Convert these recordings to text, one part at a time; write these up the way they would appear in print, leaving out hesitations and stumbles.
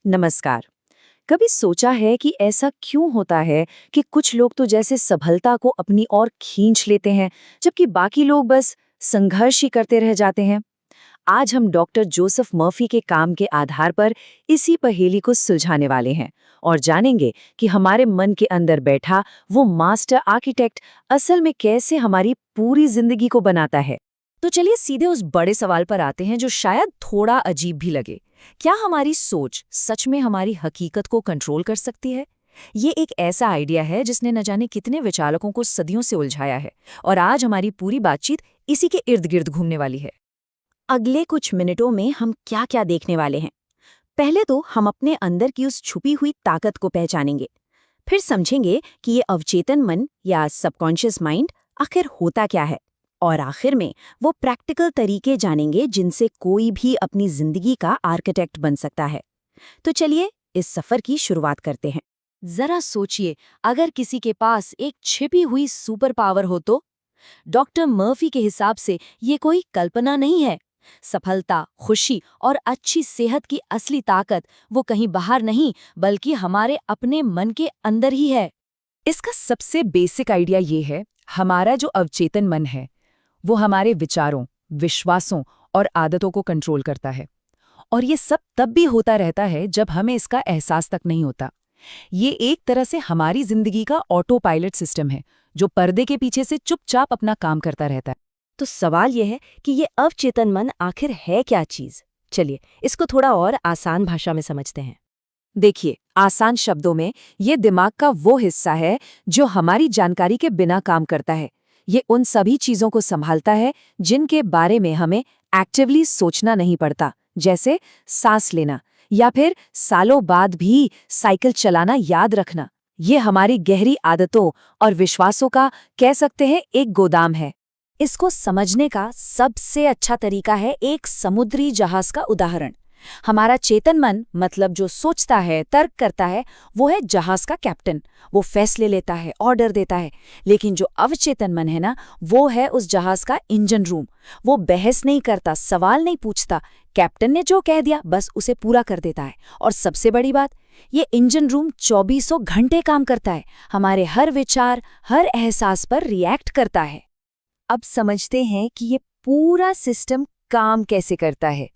नमस्कार। कभी सोचा है कि ऐसा क्यों होता है कि कुछ लोग तो जैसे सफलता को अपनी ओर खींच लेते हैं, जबकि बाकी लोग बस संघर्ष ही करते रह जाते हैं। आज हम डॉक्टर जोसेफ मर्फी के काम के आधार पर इसी पहेली को सुलझाने वाले हैं और जानेंगे कि हमारे मन के अंदर बैठा वो मास्टर आर्किटेक्ट असल में कैसे हमारी पूरी जिंदगी को बनाता है। तो चलिए सीधे उस बड़े सवाल पर आते हैं जो शायद थोड़ा अजीब भी लगे। क्या हमारी सोच सच में हमारी हकीकत को कंट्रोल कर सकती है? ये एक ऐसा आइडिया है जिसने न जाने कितने विचारकों को सदियों से उलझाया है और आज हमारी पूरी बातचीत इसी के इर्द गिर्द घूमने वाली है। अगले कुछ मिनटों में हम क्या क्या देखने वाले हैं। पहले तो हम अपने अंदर की उस छुपी हुई ताकत को पहचानेंगे। फिर समझेंगे कि ये अवचेतन मन या सबकॉन्शियस माइंड आखिर होता क्या है। और आखिर में वो प्रैक्टिकल तरीके जानेंगे जिनसे कोई भी अपनी जिंदगी का आर्किटेक्ट बन सकता है। तो चलिए इस सफर की शुरुआत करते हैं। जरा सोचिए, अगर किसी के पास एक छिपी हुई सुपर पावर हो तो? डॉक्टर मर्फी के हिसाब से ये कोई कल्पना नहीं है। सफलता, खुशी और अच्छी सेहत की असली ताकत वो कहीं बाहर नहीं, बल्कि हमारे अपने मन के अंदर ही है। इसका सबसे बेसिक आइडिया ये है, हमारा जो अवचेतन मन है वो हमारे विचारों, विश्वासों और आदतों को कंट्रोल करता है। और ये सब तब भी होता रहता है जब हमें इसका एहसास तक नहीं होता। ये एक तरह से हमारी जिंदगी का ऑटो पायलट सिस्टम है जो पर्दे के पीछे से चुपचाप अपना काम करता रहता है। तो सवाल यह है कि ये अवचेतन मन आखिर है क्या चीज? चलिए इसको थोड़ा और आसान भाषा में समझते हैं। देखिए, आसान शब्दों में ये दिमाग का वो हिस्सा है जो हमारी जानकारी के बिना काम करता है। ये उन सभी चीजों को संभालता है जिनके बारे में हमें एक्टिवली सोचना नहीं पड़ता, जैसे सांस लेना या फिर सालों बाद भी साइकिल चलाना याद रखना। ये हमारी गहरी आदतों और विश्वासों का, कह सकते हैं, एक गोदाम है। इसको समझने का सबसे अच्छा तरीका है एक समुद्री जहाज का उदाहरण। हमारा चेतन मन, मतलब जो सोचता है, तर्क करता है, वो है जहाज का कैप्टन। वो फैसले लेता है, ऑर्डर देता है। लेकिन जो अवचेतन मन है ना, वो है उस जहाज का इंजन रूम। वो बहस नहीं करता, सवाल नहीं पूछता। कैप्टन ने जो कह दिया बस उसे पूरा कर देता है। और सबसे बड़ी बात, ये इंजन रूम 24 घंटे काम करता है। हमारे हर विचार, हर एहसास पर रिएक्ट करता है। अब समझते हैं कि ये पूरा सिस्टम काम कैसे करता है।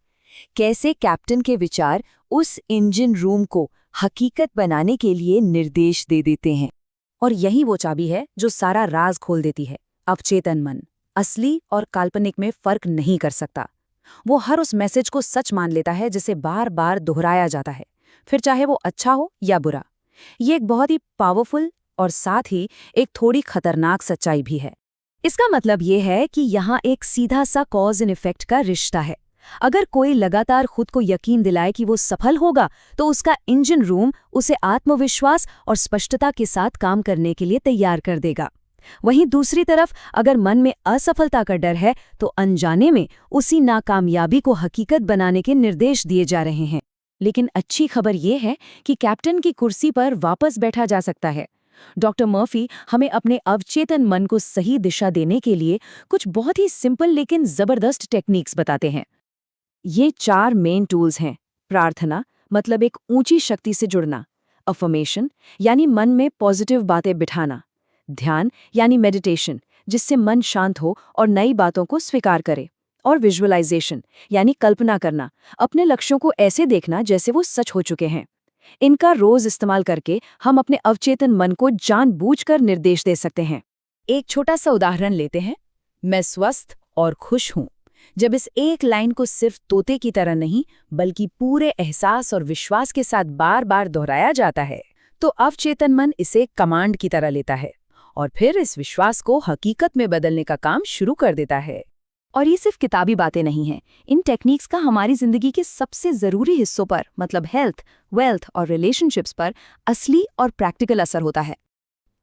कैसे कैप्टन के विचार उस इंजन रूम को हकीकत बनाने के लिए निर्देश दे देते हैं। और यही वो चाबी है जो सारा राज खोल देती है। अवचेतन मन असली और काल्पनिक में फर्क नहीं कर सकता। वो हर उस मैसेज को सच मान लेता है जिसे बार बार दोहराया जाता है, फिर चाहे वो अच्छा हो या बुरा। ये एक बहुत ही पावरफुल और साथ ही एक थोड़ी खतरनाक सच्चाई भी है। इसका मतलब ये है कि यहाँ एक सीधा सा कॉज एंड इफेक्ट का रिश्ता है। अगर कोई लगातार खुद को यकीन दिलाए कि वो सफल होगा, तो उसका इंजन रूम उसे आत्मविश्वास और स्पष्टता के साथ काम करने के लिए तैयार कर देगा। वहीं दूसरी तरफ अगर मन में असफलता का डर है, तो अनजाने में उसी नाकामयाबी को हकीकत बनाने के निर्देश दिए जा रहे हैं। लेकिन अच्छी खबर ये है कि कैप्टन की कुर्सी पर वापस बैठा जा सकता है। डॉक्टर मर्फी हमें अपने अवचेतन मन को सही दिशा देने के लिए कुछ बहुत ही सिंपल लेकिन जबरदस्त टेक्निक्स बताते हैं। ये 4 मेन टूल्स हैं। प्रार्थना, मतलब एक ऊंची शक्ति से जुड़ना। अफर्मेशन, यानी मन में पॉजिटिव बातें बिठाना। ध्यान, यानी मेडिटेशन, जिससे मन शांत हो और नई बातों को स्वीकार करे। और विजुअलाइजेशन, यानी कल्पना करना, अपने लक्ष्यों को ऐसे देखना जैसे वो सच हो चुके हैं। इनका रोज इस्तेमाल करके हम अपने अवचेतन मन को जानबूझकर निर्देश दे सकते हैं। एक छोटा सा उदाहरण लेते हैं। मैं स्वस्थ और खुश हूं। जब इस एक लाइन को सिर्फ तोते की तरह नहीं, बल्कि पूरे एहसास और विश्वास के साथ बार बार दोहराया जाता है, तो अवचेतन मन इसे कमांड की तरह लेता है और फिर इस विश्वास को हकीकत में बदलने का काम शुरू कर देता है। और ये सिर्फ किताबी बातें नहीं हैं। इन टेक्निक्स का हमारी जिंदगी के सबसे जरूरी हिस्सों पर, मतलब हेल्थ, वेल्थ और रिलेशनशिप्स पर असली और प्रैक्टिकल असर होता है।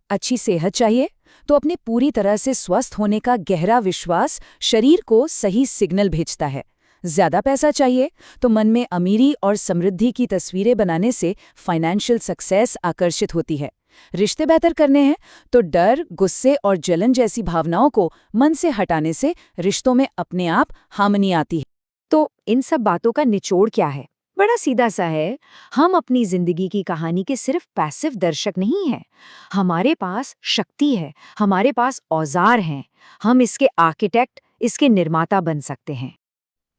अच्छी सेहत चाहिए तो अपने पूरी तरह से स्वस्थ होने का गहरा विश्वास शरीर को सही सिग्नल भेजता है। ज्यादा पैसा चाहिए तो मन में अमीरी और समृद्धि की तस्वीरें बनाने से फाइनेंशियल सक्सेस आकर्षित होती है। रिश्ते बेहतर करने हैं तो डर, गुस्से और जलन जैसी भावनाओं को मन से हटाने से रिश्तों में अपने आप हार्मनी आती है। तो इन सब बातों का निचोड़ क्या है? बड़ा सीधा सा है। हम अपनी जिंदगी की कहानी के सिर्फ पैसिव दर्शक नहीं हैं। हमारे पास शक्ति है, हमारे पास औजार हैं। हम इसके आर्किटेक्ट, इसके निर्माता बन सकते हैं।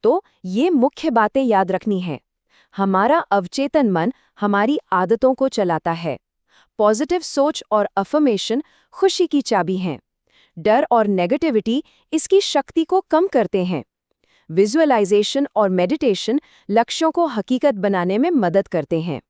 तो ये मुख्य बातें याद रखनी है। हमारा अवचेतन मन हमारी आदतों को चलाता है। पॉजिटिव सोच और अफर्मेशन खुशी की चाबी हैं। डर और नेगेटिविटी इसकी शक्ति को कम करते हैं। विजुअलाइजेशन और मेडिटेशन लक्ष्यों को हकीकत बनाने में मदद करते हैं।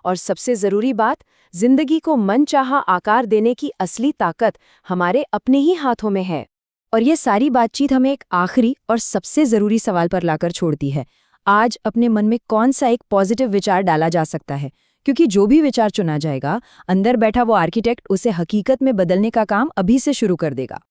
और सबसे ज़रूरी बात, जिंदगी को मनचाहा आकार देने की असली ताकत हमारे अपने ही हाथों में है। और ये सारी बातचीत हमें एक आखिरी और सबसे ज़रूरी सवाल पर लाकर छोड़ती है। आज अपने मन में कौन सा एक पॉजिटिव विचार डाला जा सकता है? क्योंकि जो भी विचार चुना जाएगा, अंदर बैठा वो आर्किटेक्ट उसे हकीकत में बदलने का काम अभी से शुरू कर देगा।